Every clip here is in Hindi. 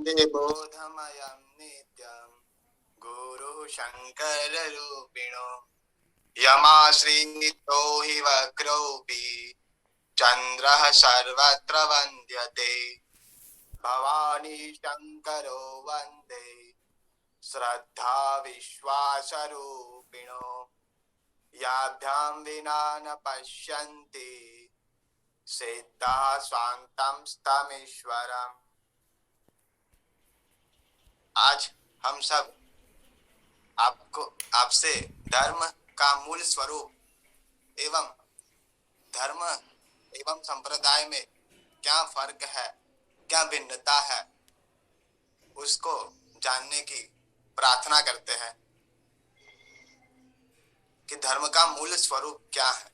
बोधमयं नित्यं गुरुः शङ्कररूपिणो यमाश्रितो हि वक्रोऽपि चन्द्रः सर्वत्र वन्द्यते भवानी शङ्करो वन्दे श्रद्धा विश्वासरूपिणो याभ्यां विना न पश्यन्ति सिद्धाः स्वान्तं स्तमीश्वरम्। आज हम सब आपसे धर्म का मूल स्वरूप एवं धर्म एवं संप्रदाय में क्या फर्क है, क्या भिन्नता है, उसको जानने की प्रार्थना करते हैं कि धर्म का मूल स्वरूप क्या है।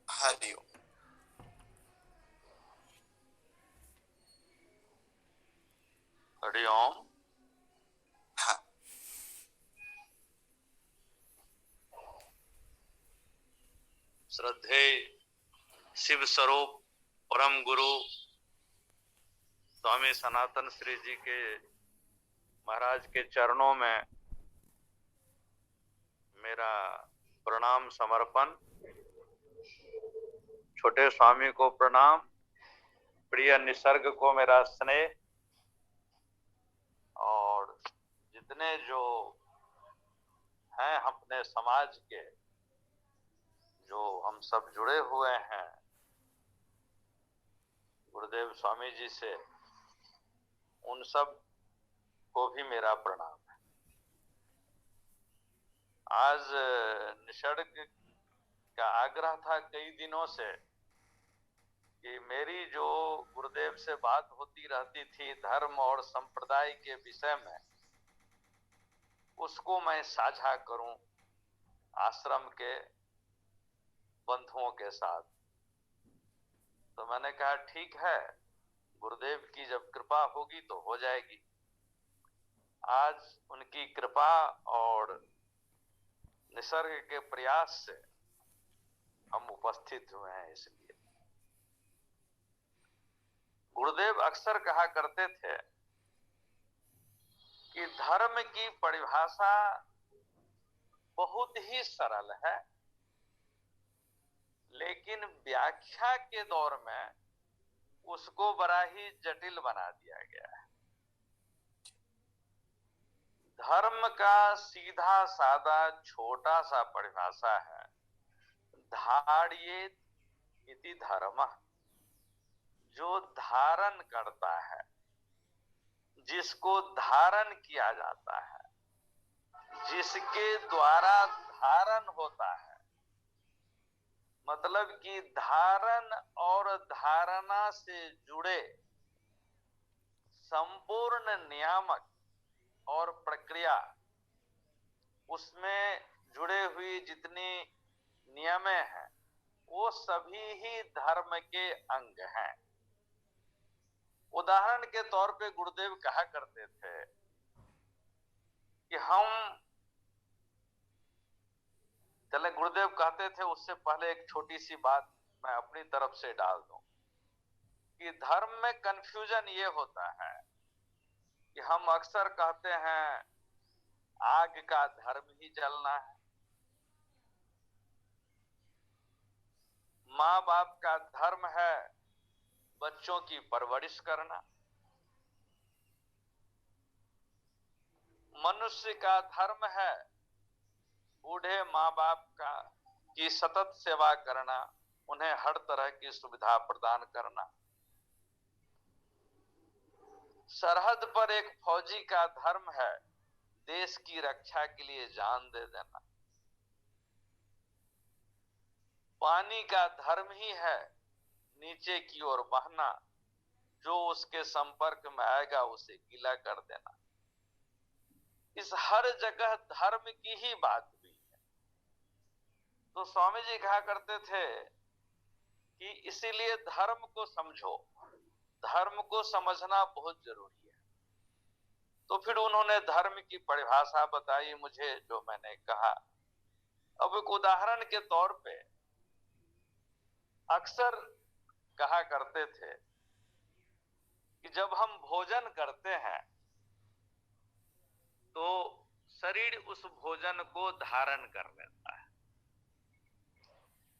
हरिओम। हरिओम। हाँ। श्रद्धेय शिव स्वरूप परम गुरु स्वामी सनातन श्री जी के महाराज के चरणों में मेरा प्रणाम समर्पण। छोटे स्वामी को प्रणाम, प्रिय निसर्ग को मेरा स्नेह, और जितने जो हैं अपने समाज के, जो हम सब जुड़े हुए हैं गुरुदेव स्वामी जी से, उन सब को भी मेरा प्रणाम है। आज निसर्ग का आग्रह था कई दिनों से कि मेरी जो गुरुदेव से बात होती रहती थी धर्म और संप्रदाय के विषय में, उसको मैं साझा करूं आश्रम के बंधुओं के साथ। तो मैंने कहा ठीक है, गुरुदेव की जब कृपा होगी तो हो जाएगी। आज उनकी कृपा और निसर्ग के प्रयास से हम उपस्थित हुए हैं। इसलिए गुरुदेव अक्सर कहा करते थे कि धर्म की परिभाषा बहुत ही सरल है, लेकिन व्याख्या के दौर में उसको बड़ा ही जटिल बना दिया गया है। धर्म का सीधा सादा छोटा सा परिभाषा है, धार्येत इति धर्मः, जो धारण करता है, जिसको धारण किया जाता है, जिसके द्वारा धारण होता है। मतलब कि धारण और धारणा से जुड़े संपूर्ण नियामक और प्रक्रिया, उसमें जुड़े हुई जितनी नियमें हैं, वो सभी ही धर्म के अंग हैं। उदाहरण के तौर पे गुरुदेव कहा करते थे कि हम चले, गुरुदेव कहते थे, उससे पहले एक छोटी सी बात मैं अपनी तरफ से डाल दूं कि धर्म में कंफ्यूजन ये होता है कि हम अक्सर कहते हैं आग का धर्म ही जलना है, माँ बाप का धर्म है बच्चों की परवरिश करना, मनुष्य का धर्म है बूढ़े माँ बाप की सतत सेवा करना, उन्हें हर तरह की सुविधा प्रदान करना। सरहद पर एक फौजी का धर्म है देश की रक्षा के लिए जान दे देना। पानी का धर्म ही है नीचे की ओर बहना, जो उसके संपर्क में आएगा उसे गीला कर देना। इस हर जगह धर्म की ही बात हुई है। तो स्वामी जी कहा करते थे कि इसीलिए धर्म को समझो, धर्म को समझना बहुत जरूरी है। तो फिर उन्होंने धर्म की परिभाषा बताई मुझे, जो मैंने कहा। अब एक उदाहरण के तौर पे, अक्सर कहा करते थे कि जब हम भोजन करते हैं तो शरीर उस भोजन को धारण कर लेता है।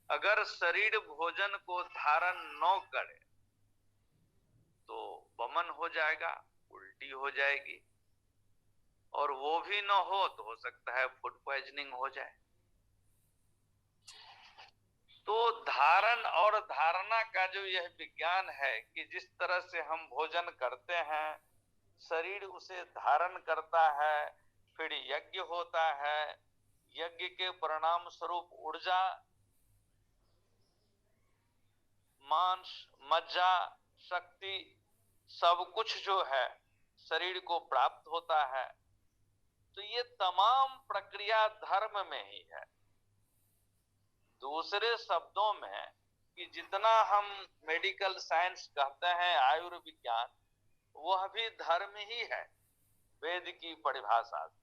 अगर शरीर भोजन को धारण न करे तो वमन हो जाएगा, उल्टी हो जाएगी, और वो भी न हो सकता है फूड पॉइजनिंग हो जाए। तो धारण और धारणा का जो यह विज्ञान है कि जिस तरह से हम भोजन करते हैं शरीर उसे धारण करता है, फिर यज्ञ होता है, यज्ञ के परिणाम स्वरूप ऊर्जा, मांस, मज्जा, शक्ति सब कुछ जो है शरीर को प्राप्त होता है। तो ये तमाम प्रक्रिया धर्म में ही है। दूसरे शब्दों में कि जितना हम मेडिकल साइंस कहते हैं, आयुर्विज्ञान, वह भी धर्म ही है वेद की परिभाषा से।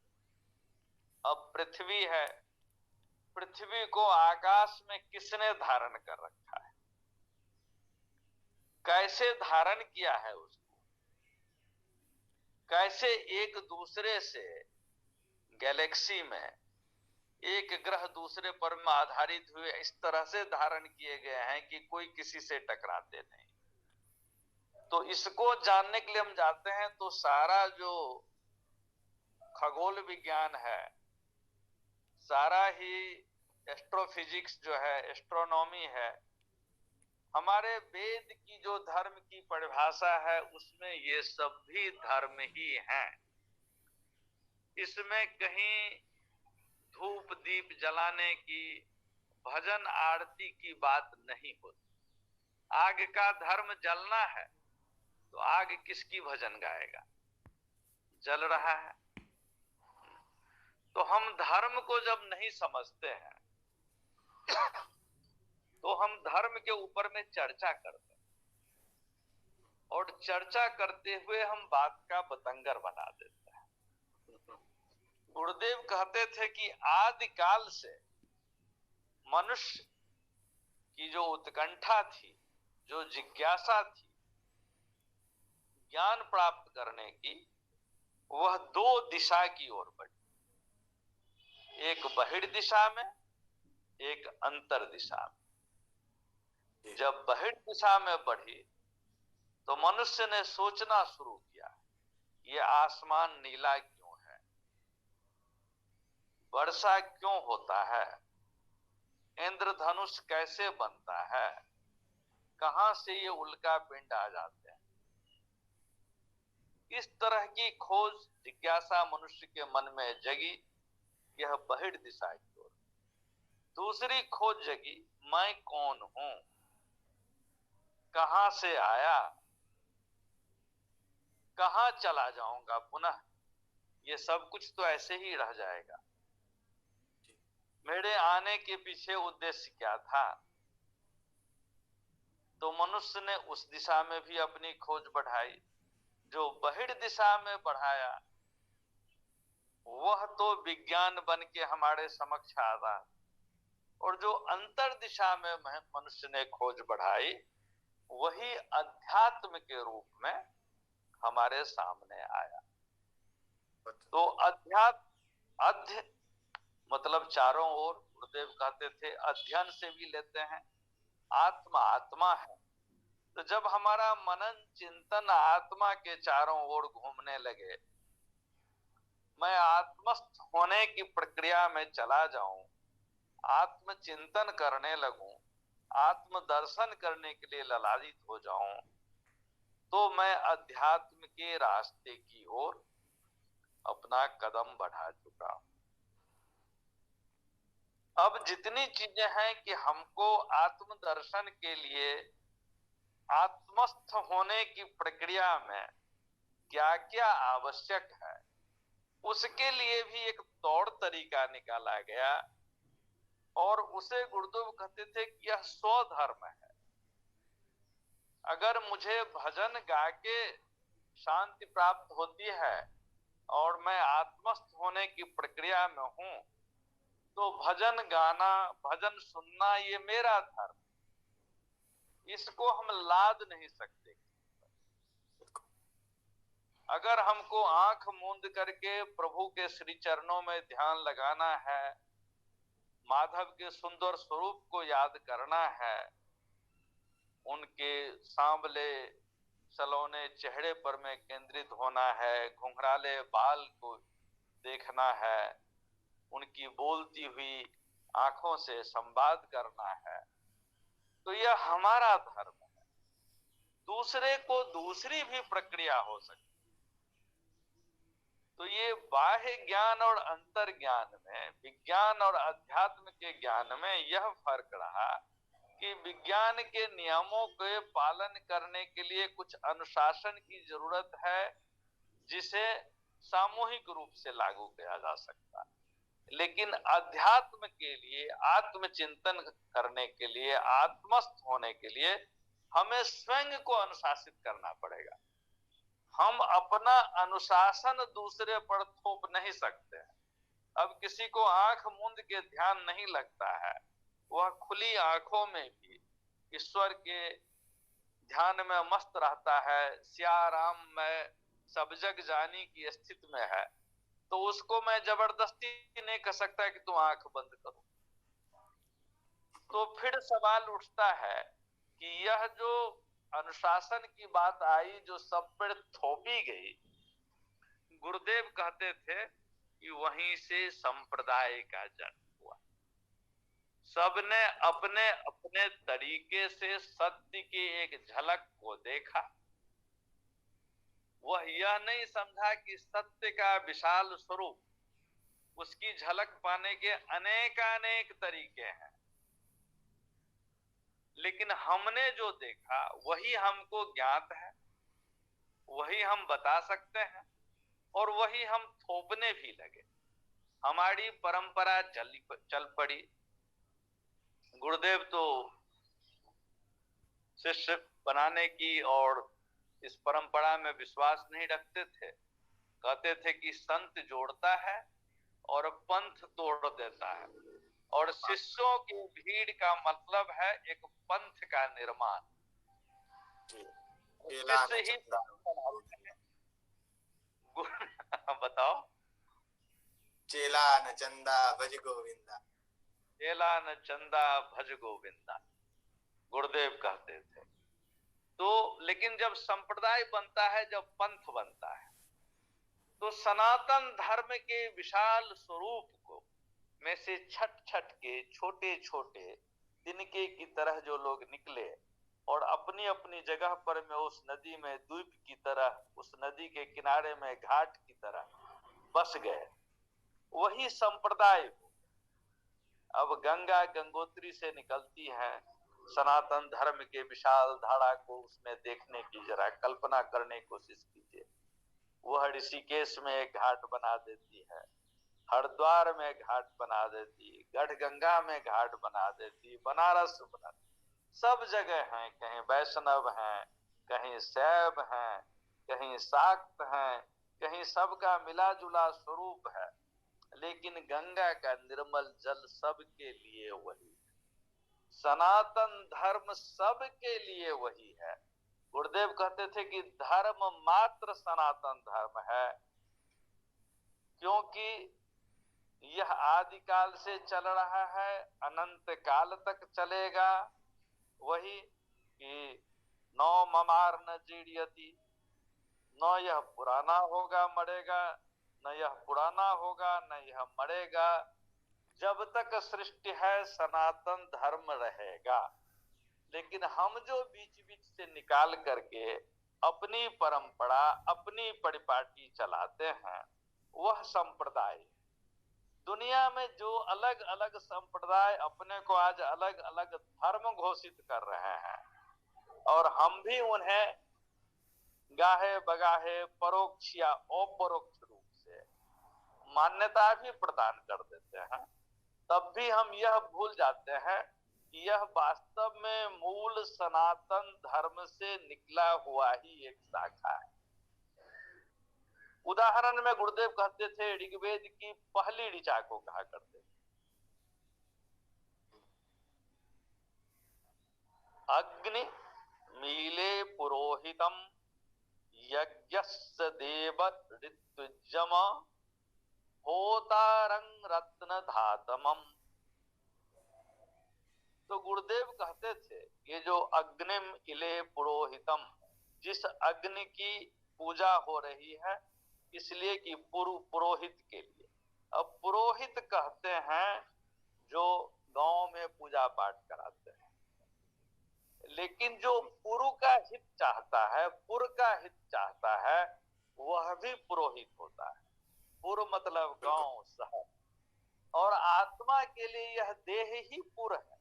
अब पृथ्वी है, पृथ्वी को आकाश में किसने धारण कर रखा है, कैसे धारण किया है उसको, कैसे एक दूसरे से गैलेक्सी में एक ग्रह दूसरे पर में आधारित हुए इस तरह से धारण किए गए हैं कि कोई किसी से टकराते नहीं। तो इसको जानने के लिए हम जाते हैं तो सारा जो खगोल विज्ञान है, सारा ही एस्ट्रोफिजिक्स जो है, एस्ट्रोनॉमी है, हमारे वेद की जो धर्म की परिभाषा है उसमें ये सब भी धर्म ही हैं। इसमें कहीं धूप दीप जलाने की, भजन आरती की बात नहीं होती। आग का धर्म जलना है तो आग किसकी भजन गाएगा, जल रहा है। तो हम धर्म को जब नहीं समझते हैं तो हम धर्म के ऊपर में चर्चा करते हैं, और चर्चा करते हुए हम बात का बतंगर बना देते हैं। गुरुदेव कहते थे कि आदि काल से मनुष्य की जो उत्कंठा थी, जो जिज्ञासा थी ज्ञान प्राप्त करने की, वह दो दिशा की ओर बढ़ी, एक बहिर् दिशा में, एक अंतर दिशा में। जब बहिर् दिशा में बढ़ी तो मनुष्य ने सोचना शुरू किया, ये आसमान नीला क्यों है, वर्षा क्यों होता है, इंद्रधनुष कैसे बनता है, कहां से ये उल्का पिंड आ जाते हैं। इस तरह की खोज जिज्ञासा मनुष्य के मन में जगी, यह बहिर् दिशा की ओर। दूसरी खोज जगी, मैं कौन हूं, कहां से आया, कहां चला जाऊंगा पुनः, ये सब कुछ तो ऐसे ही रह जाएगा। मेरे आने के पीछे उद्देश्य क्या था। तो मनुष्य ने उस दिशा में भी अपनी खोज बढ़ाई। जो बहिर् दिशा में बढ़ाया वह तो विज्ञान बन के हमारे समक्ष आ रहा, और जो अंतर दिशा में मनुष्य ने खोज बढ़ाई वही अध्यात्म के रूप में हमारे सामने आया। तो अध्य मतलब चारों ओर, गुरुदेव कहते थे अध्ययन से भी लेते हैं, आत्मा आत्मा है। तो जब हमारा मनन चिंतन आत्मा के चारों ओर घूमने लगे, मैं आत्मस्थ होने की प्रक्रिया में चला जाऊं, आत्मचिंतन करने लगूं, आत्म दर्शन करने के लिए ललायित हो जाऊं, तो मैं अध्यात्म के रास्ते की ओर अपना कदम बढ़ा चुका हूं। अब जितनी चीजें हैं कि हमको आत्म दर्शन के लिए आत्मस्थ होने की प्रक्रिया में क्या क्या आवश्यक है, उसके लिए भी एक तौर तरीका निकाला गया, और उसे गुरुदेव कहते थे कि यह स्वधर्म है। अगर मुझे भजन गा के शांति प्राप्त होती है और मैं आत्मस्थ होने की प्रक्रिया में हूं, तो भजन गाना, भजन सुनना ये मेरा धर्म, इसको हम लाद नहीं सकते। अगर हमको आंख मूंद करके प्रभु के श्री चरणों में ध्यान लगाना है, माधव के सुंदर स्वरूप को याद करना है, उनके सांवले सलोने चेहरे पर में केंद्रित होना है, घुंघराले बाल को देखना है, उनकी बोलती हुई आंखों से संवाद करना है, तो यह हमारा धर्म है। दूसरे को दूसरी भी प्रक्रिया हो सकती। तो ये बाह्य ज्ञान और अंतर ज्ञान में, विज्ञान और अध्यात्म के ज्ञान में यह फर्क रहा कि विज्ञान के नियमों के पालन करने के लिए कुछ अनुशासन की जरूरत है, जिसे सामूहिक रूप से लागू किया जा सकता है। लेकिन अध्यात्म के लिए, आत्मचिंतन करने के लिए, आत्मस्थ होने के लिए हमें स्वयं को अनुशासित करना पड़ेगा। हम अपना अनुशासन दूसरे पर थोप नहीं सकते हैं। अब किसी को आंख मूंद के ध्यान नहीं लगता है, वह खुली आंखों में भी ईश्वर के ध्यान में मस्त रहता है, सियाराम में सब जग जानी की स्थिति में है, तो उसको मैं जबरदस्ती नहीं कर सकता कि तुम आंख बंद करो। तो फिर सवाल उठता है कि यह जो अनुशासन की बात आई, जो सब पर थोपी गई, गुरुदेव कहते थे कि वहीं से संप्रदाय का जन्म हुआ। सबने अपने अपने तरीके से सत्य की एक झलक को देखा। वह यह नहीं समझा कि सत्य का विशाल स्वरूप, उसकी झलक पाने के अनेकानेक तरीके हैं, लेकिन हमने जो देखा वही हमको ज्ञात है, वही हम बता सकते हैं, और वही हम थोपने भी लगे। हमारी परंपरा चल पड़ी। गुरुदेव तो शिष्य बनाने की और इस परंपरा में विश्वास नहीं रखते थे। कहते थे कि संत जोड़ता है और पंथ तोड़ देता है, और शिष्यों की भीड़ का मतलब है एक पंथ का निर्माण। शिष्य ही बताओ। चेला न चंदा भज गोविंदा, चेला न चंदा भज गोविंदा, गुरुदेव कहते थे। तो लेकिन जब संप्रदाय बनता है, जब पंथ बनता है, तो सनातन धर्म के विशाल स्वरूप को में से छट छट के छोटे छोटे तिनके की तरह जो लोग निकले और अपनी अपनी जगह पर में उस नदी में द्वीप की तरह, उस नदी के किनारे में घाट की तरह बस गए, वही संप्रदाय। अब गंगा गंगोत्री से निकलती है, सनातन धर्म के विशाल धारा को उसमें देखने की जरा कल्पना करने की कोशिश कीजिए। वह ऋषिकेश में एक घाट बना देती है, हरिद्वार में घाट बना देती, गढ़गंगा में घाट बना देती, बनारस बना देती, सब जगह हैं। कहीं वैष्णव हैं, कहीं शैव हैं, कहीं शाक्त हैं, कहीं सबका मिला जुला स्वरूप है, लेकिन गंगा का निर्मल जल सबके लिए वही, सनातन धर्म सबके लिए वही है। गुरुदेव कहते थे कि धर्म मात्र सनातन धर्म है, क्योंकि यह आदिकाल से चल रहा है, अनंत काल तक चलेगा। वही कि नौ ममार न जीर्यति, न यह पुराना होगा मरेगा, न यह पुराना होगा न यह मरेगा। जब तक सृष्टि है सनातन धर्म रहेगा। लेकिन हम जो बीच बीच से निकाल करके अपनी परंपरा, अपनी परिपाटी चलाते हैं, वह संप्रदाय। दुनिया में जो अलग अलग संप्रदाय अपने को आज अलग अलग धर्म घोषित कर रहे हैं, और हम भी उन्हें गाहे बगाहे परोक्ष या अपरोक्ष रूप से मान्यता भी प्रदान कर देते हैं, तब भी हम यह भूल जाते हैं कि यह वास्तव में मूल सनातन धर्म से निकला हुआ ही एक शाखा है। उदाहरण में गुरुदेव कहते थे, ऋग्वेद की पहली ऋचा को कहा करते थे, अग्नि मीले पुरोहितम यज्ञस्य देव ऋत्विजम होतारंग रत्न धातमम। तो गुरुदेव कहते थे ये जो अग्निम इले पुरोहितम, जिस अग्नि की पूजा हो रही है इसलिए कि पुरोहित के लिए। अब पुरोहित कहते हैं जो गांव में पूजा पाठ कराते हैं, लेकिन जो पुरु का हित चाहता है, पुर का हित चाहता है, वह भी पुरोहित होता है। पुर मतलब गांव शहर, और आत्मा के लिए यह देह ही पुर है।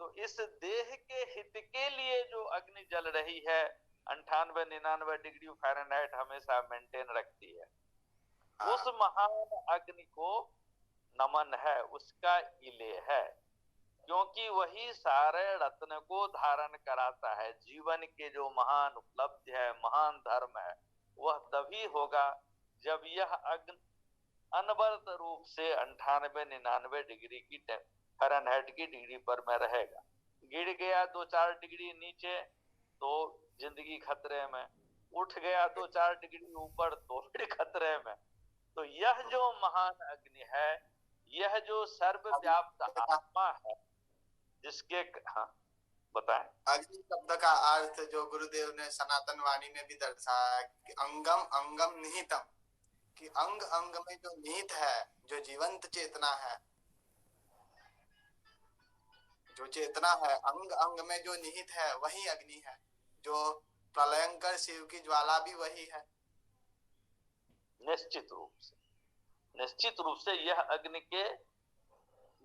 तो इस देह के हित के लिए जो अग्नि जल रही है 98-99 डिग्री फ़ारेनहाइट हमेशा मेंटेन रखती है, उस महान अग्नि को नमन है, उसका इले है, क्योंकि वही सारे रत्न को धारण कराता है। जीवन के जो महान उपलब्धि है, महान धर्म है, वह तभी होगा जब यह अग्नि अनवरत रूप से 98-99 डिग्री की फ़ारेनहाइट की डिग्री पर में रहेगा। गिर गया 2-4 डिग्री नीचे तो जिंदगी खतरे में, उठ गया 2-4 डिग्री ऊपर तो फिर खतरे में। तो यह जो महान अग्नि है, यह जो सर्वव्याप्त आत्मा है, जिसके हाँ बताएं। अग्नि शब्द का अर्थ जो गुरुदेव ने सनातन वाणी में भी दर्शाया है कि अंगम अंगम निहितम, कि अंग अंग में जो निहित है, जो जीवंत चेतना है, जो चेतना है, अंग अंग में जो निहित है वही अग्नि है। जो प्रलयंकर शिव की ज्वाला भी वही है। निश्चित रूप से यह अग्नि के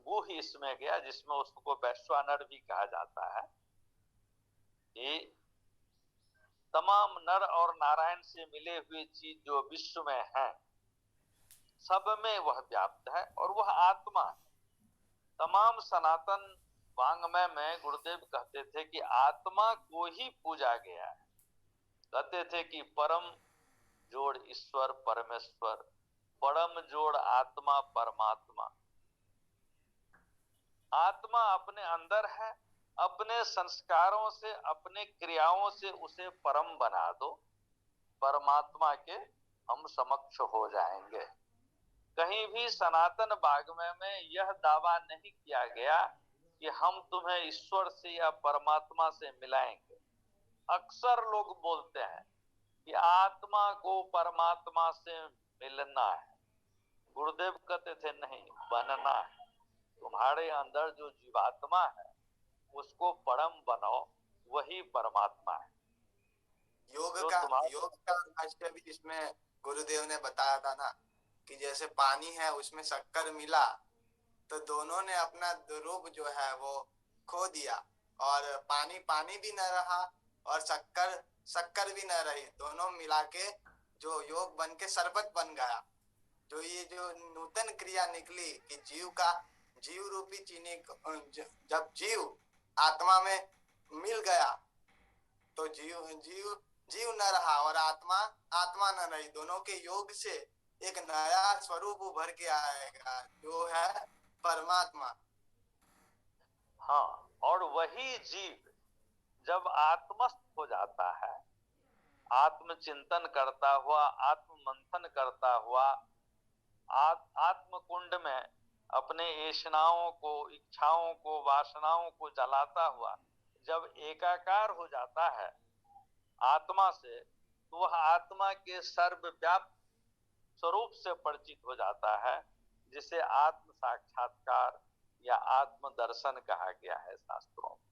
गुह इसमें गया, जिसमें उसको वैश्वानर भी कहा जाता है। ये तमाम नर और नारायण से मिले हुए चीज जो विश्व में है, सब में वह व्याप्त है और वह आत्मा है। तमाम सनातन वांग्मय में गुरुदेव कहते थे कि आत्मा को ही पूजा गया है। कहते थे कि परम जोड़ ईश्वर परमेश्वर, परम जोड़ आत्मा परमात्मा। आत्मा अपने अंदर है, अपने संस्कारों से, अपने क्रियाओं से उसे परम बना दो, परमात्मा के हम समक्ष हो जाएंगे। कहीं भी सनातन वाङ्मय में यह दावा नहीं किया गया कि हम तुम्हें ईश्वर से या परमात्मा से मिलाएंगे। अक्सर लोग बोलते हैं कि आत्मा को परमात्मा से मिलना है। गुरुदेव कहते थे नहीं, बनना है। तुम्हारे अंदर जो जीवात्मा है उसको परम बनाओ, वही परमात्मा है। योग का भाष्य भी इसमें गुरुदेव ने बताया था ना कि जैसे पानी है उसमें शक्कर मिला तो दोनों ने अपना रूप जो है वो खो दिया, और पानी पानी भी न रहा और शक्कर भी न रही। दोनों मिला के जो योग बन के शरबत बन गया। जो ये जो नूतन क्रिया निकली कि जीव रूपी चीनी, जब जीव आत्मा में मिल गया तो जीव न रहा और आत्मा न रही। दोनों के योग से एक नया स्वरूप उभर के आएगा जो है परमात्मा। हाँ, और वही जीव जब आत्मस्थ हो जाता है, आत्मचिंतन करता हुआ, आत्म मंथन करता हुआ, आत्म कुंड में अपने ऐषणाओं को, इच्छाओं को, वासनाओं को जलाता हुआ जब एकाकार हो जाता है आत्मा से, तो वह आत्मा के सर्वव्याप्त स्वरूप से परिचित हो जाता है, जिसे आत्म साक्षात्कार या आत्म दर्शन कहा गया है शास्त्रों में।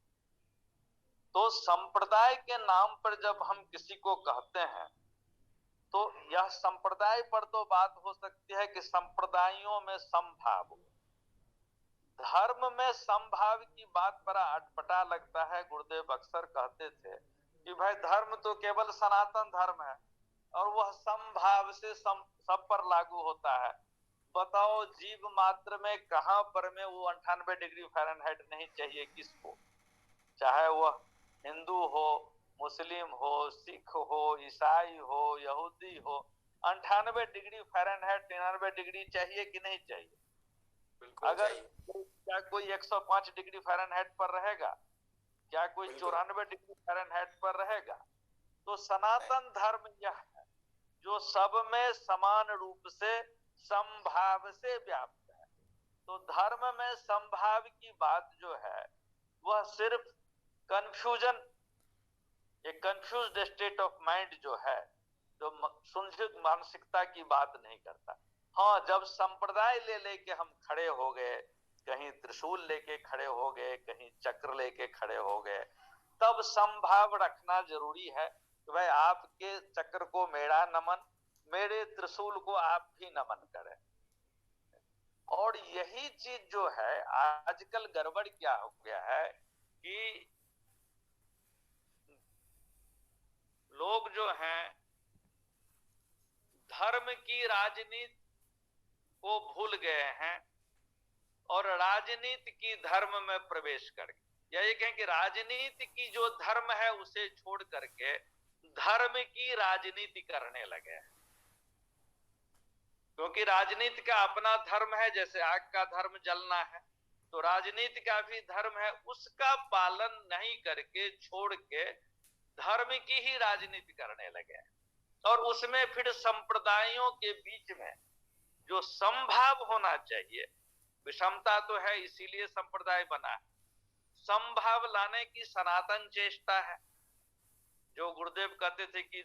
तो संप्रदाय के नाम पर जब हम किसी को कहते हैं तो यह संप्रदाय पर तो बात हो सकती है कि संप्रदायों में समभाव हो। धर्म में समभाव की बात बड़ा अटपटा लगता है। गुरुदेव अक्सर कहते थे कि भाई धर्म तो केवल सनातन धर्म है और वह समभाव से सब पर लागू होता है। बताओ जीव मात्र में कहां पर में वो 98 डिग्री फ़ारेनहाइट नहीं चाहिए किसको? चाहे वह हिंदू हो, मुस्लिम हो, सिख हो, ईसाई हो, यहूदी हो, 98 डिग्री फ़ारेनहाइट 99 डिग्री चाहिए कि नहीं चाहिए? अगर क्या कोई 105 डिग्री फ़ारेनहाइट पर रहेगा? क्या कोई बिल्कुल 94 डिग्री फ़ारेनहाइट पर रहेगा? तो सनातन धर्म यह है जो सब में समान रूप से समभाव से व्याप्त है। तो धर्म में समभाव की बात जो है वह सिर्फ कंफ्यूजन, एक कंफ्यूज्ड स्टेट ऑफ माइंड जो है, जो सुलझित मानसिकता की बात नहीं करता। हाँ, जब संप्रदाय ले लेके हम खड़े हो गए, कहीं त्रिशूल लेके खड़े हो गए, कहीं चक्र लेके खड़े हो गए, तब संभाव रखना जरूरी है कि भाई आपके चक्र को मेरा नमन, मेरे त्रिशूल को आप भी नमन करें। और यही चीज जो है आजकल गड़बड़ क्या हो गया है कि लोग जो हैं धर्म की राजनीति को भूल गए हैं और राजनीति की धर्म में प्रवेश कर गए, या ये कहें कि राजनीति की जो धर्म है उसे छोड़ करके धर्म की राजनीति करने लगे हैं। क्योंकि राजनीति का अपना धर्म है, जैसे आग का धर्म जलना है, तो राजनीति का भी धर्म है, उसका पालन नहीं करके छोड़ के धर्म की ही राजनीति करने लगे हैं। और उसमें फिर संप्रदायों के बीच में जो समभाव होना चाहिए, विषमता तो है इसीलिए संप्रदाय बना है, समभाव लाने की सनातन चेष्टा है। जो गुरुदेव कहते थे कि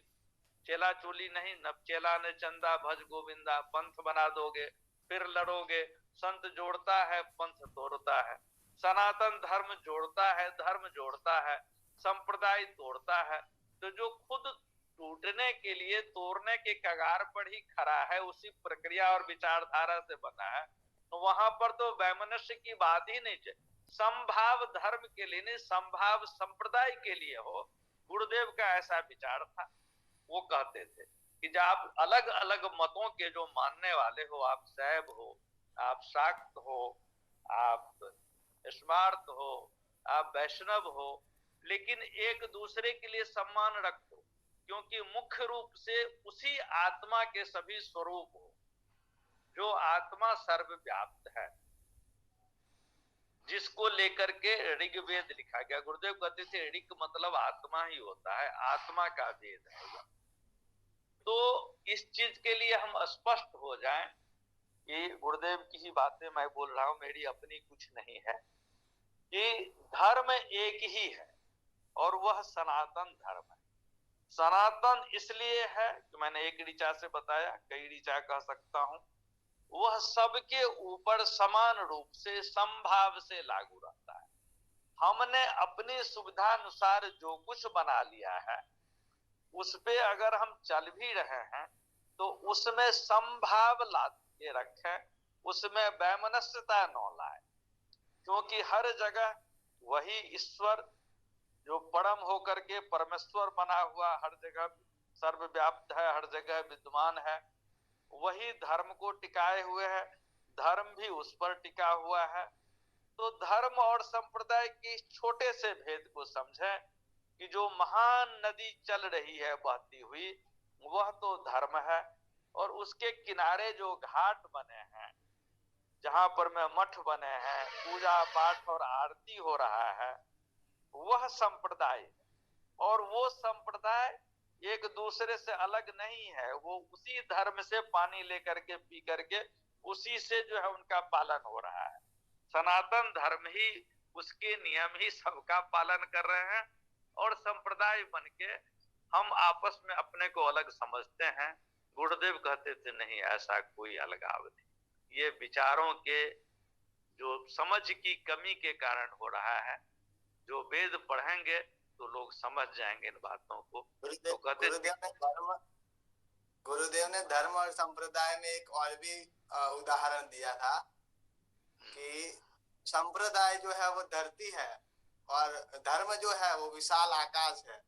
चेला चोली नहीं, नब चेला ने चंदा भज गोविंदा, पंथ बना दोगे फिर लड़ोगे, संत जोड़ता है पंथ तोड़ता है। सनातन धर्म जोड़ता है, धर्म जोड़ता है, संप्रदाय तोड़ता है। तो जो खुद टूटने के लिए तोड़ने के कगार पर ही खड़ा है, उसी प्रक्रिया और विचारधारा से बना है, तो वहां पर तो वैमनस्य की बात ही नहीं चाहिए। संभाव धर्म के लिए नहीं, संभाव संप्रदाय के लिए हो। गुरुदेव का ऐसा विचार था। वो कहते थे कि जब आप अलग अलग मतों के जो मानने वाले हो, आप शैव हो, आप शाक्त हो, आप स्मार्त हो, आप वैष्णव हो, लेकिन एक दूसरे के लिए सम्मान रखो, क्योंकि मुख्य रूप से उसी आत्मा के सभी स्वरूप हो, जो आत्मा सर्वव्याप्त है, जिसको लेकर के ऋग्वेद लिखा गया। गुरुदेव कहते थे ऋग मतलब आत्मा ही होता है, आत्मा का वेद है। तो इस चीज के लिए हम स्पष्ट हो जाएं कि गुरुदेव की ही बातें मैं बोल रहा हूं, मेरी अपनी कुछ नहीं है, कि धर्म एक ही है और वह सनातन धर्म है। सनातन इसलिए है कि मैंने एक ऋचा से बताया, कई ऋचा कह सकता हूं, वह सबके ऊपर समान रूप से समभाव से लागू रहता है। हमने अपनी सुविधा अनुसार जो कुछ बना लिया है उस पे अगर हम चल भी रहे हैं तो उसमें संभाव ला के रखें, उसमें वैमनस्यता न लाए, क्योंकि हर जगह वही ईश्वर जो परम होकर के परमेश्वर बना हुआ हर जगह सर्वव्याप्त है, हर जगह विद्यमान है, वही धर्म को टिकाए हुए है, धर्म भी उस पर टिका हुआ है। तो धर्म और संप्रदाय के इस छोटे से भेद को समझें कि जो महान नदी चल रही है बहती हुई, वह तो धर्म है, और उसके किनारे जो घाट बने हैं, जहां पर में मठ बने हैं, पूजा पाठ और आरती हो रहा है, वह संप्रदाय है। और वो संप्रदाय एक दूसरे से अलग नहीं है, वो उसी धर्म से पानी लेकर के पी करके उसी से जो है उनका पालन हो रहा है। सनातन धर्म ही, उसके नियम ही सबका पालन कर रहे हैं, और संप्रदाय बन के हम आपस में अपने को अलग समझते हैं। गुरुदेव कहते थे नहीं, ऐसा कोई अलगाव नहीं, ये विचारों के जो समझ की कमी के कारण हो रहा है। जो वेद पढ़ेंगे तो लोग समझ जाएंगे इन बातों को। तो कहते गुरुदेव ने धर्म और संप्रदाय में एक और भी उदाहरण दिया था कि संप्रदाय जो है वो धरती है और धर्म जो है वो विशाल आकाश है।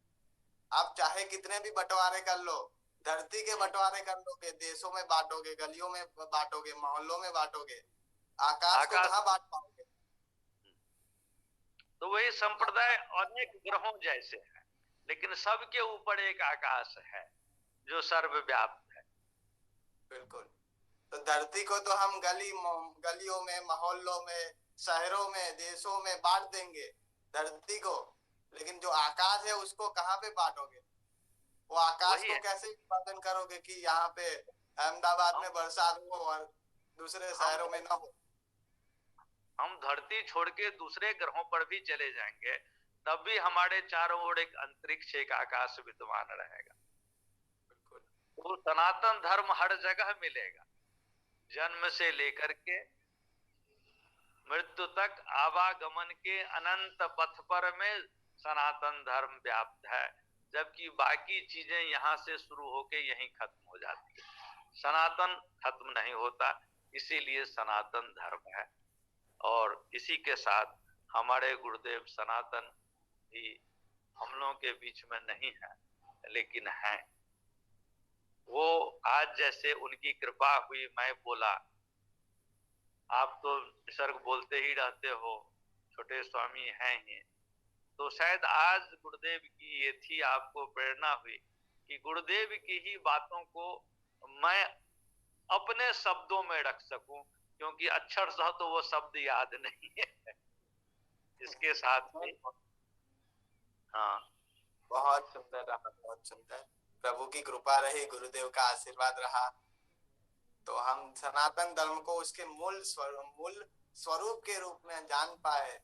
आप चाहे कितने भी बंटवारे कर लो, धरती के बंटवारे कर लोगे, देशों में बांटोगे, गलियों में बांटोगे, मोहल्लों में बांटोगे, आकाश को कहाँ बांट पाओगे। तो वही संप्रदाय अनेक ग्रहों जैसे है, लेकिन सबके ऊपर एक आकाश है जो सर्वव्याप्त है। बिल्कुल। तो धरती को तो हम गलियों में, मोहल्लों में, शहरों में, देशों में बांट देंगे धरती को, लेकिन जो आकाश है उसको कहाँ पे बांटोगे? वो आकाश वही को है। कैसे विभाजन करोगे कि यहाँ पे अहमदाबाद हम में बरसात हो और दूसरे हम शहरों में ना हो? हम धरती छोड़ के दूसरे ग्रहों पर भी चले जाएंगे, तब भी हमारे चारों ओर एक अंतरिक्ष, एक आकाश विद्यमान रहेगा। बिल्कुल। तो सनातन धर्म हर जगह मिलेगा, जन्म से लेकर के मृत्यु तक आवागमन के अनंत पथ पर में सनातन धर्म व्याप्त है, जबकि बाकी चीजें यहां से शुरू होके यहीं खत्म हो जाती है। सनातन खत्म नहीं होता, इसीलिए सनातन धर्म है। और इसी के साथ हमारे गुरुदेव सनातन भी हम लोगों के बीच में नहीं है, लेकिन है। वो आज जैसे उनकी कृपा हुई, मैं बोला, आप तो निसर्ग बोलते ही रहते हो, छोटे स्वामी हैं ही, तो शायद आज गुरुदेव की ये थी आपको प्रेरणा हुई कि गुरुदेव की ही बातों को मैं अपने शब्दों में रख सकूं, क्योंकि अक्षर सह तो वो शब्द याद नहीं है। इसके साथ ही हाँ, बहुत सुंदर रहा, बहुत सुंदर। प्रभु की कृपा रही, गुरुदेव का आशीर्वाद रहा, तो हम सनातन धर्म को उसके मूल स्वरूप के रूप में जान पाए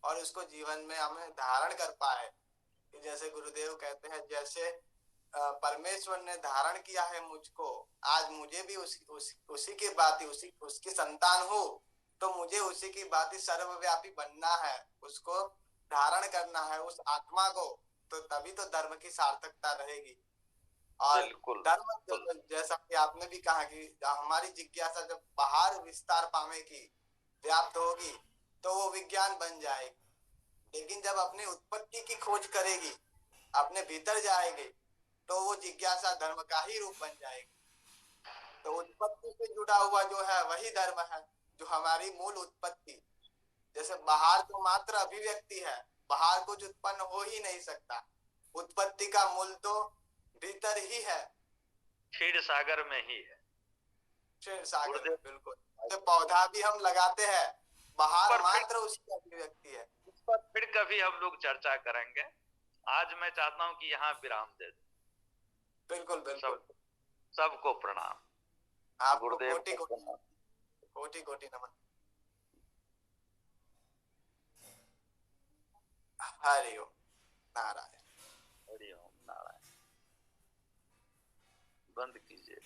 और उसको जीवन में हमें धारण कर पाए। कि जैसे गुरुदेव कहते हैं, जैसे परमेश्वर ने धारण किया है मुझको, आज मुझे भी उसी की बात, उसकी संतान हो, तो मुझे उसी की बात सर्वव्यापी बनना है, उसको धारण करना है उस आत्मा को, तो तभी तो धर्म की सार्थकता रहेगी। और बिल्कुल धर्म, बिल्कुल। जैसा कि आपने भी कहा कि हमारी जिज्ञासा जब बाहर विस्तार पावेगी, व्याप्त होगी, तो वो विज्ञान बन जाएगी। लेकिन जब अपनी उत्पत्ति की खोज करेगी, अपने भीतर जाएगी, तो वो जिज्ञासा धर्म का ही रूप बन जाएगी। तो उत्पत्ति से जुड़ा हुआ जो है वही धर्म है, जो हमारी मूल उत्पत्ति। जैसे बाहर तो मात्र अभिव्यक्ति है, बाहर कुछ उत्पन्न हो ही नहीं सकता, उत्पत्ति का मूल तो भीतर ही है, क्षीर सागर में ही है। क्षीर सागर में। गुरुदेव बिल्कुल। तो पौधा भी हम लगाते हैं, बाहर पर फिर मात्र उसकी अभिव्यक्ति है। इस पर फिर कभी हम लोग चर्चा करेंगे। आज मैं चाहता हूं कि यहाँ विराम दे दूं। बिल्कुल बिल्कुल। सब सबको प्रणाम। आपको गुरुदेव कोटि को कोटि, प्रणाम। कोटि कोटि नमन। हरि ओम। नारायण। हरि ओम नारायण। बंद कीजिए।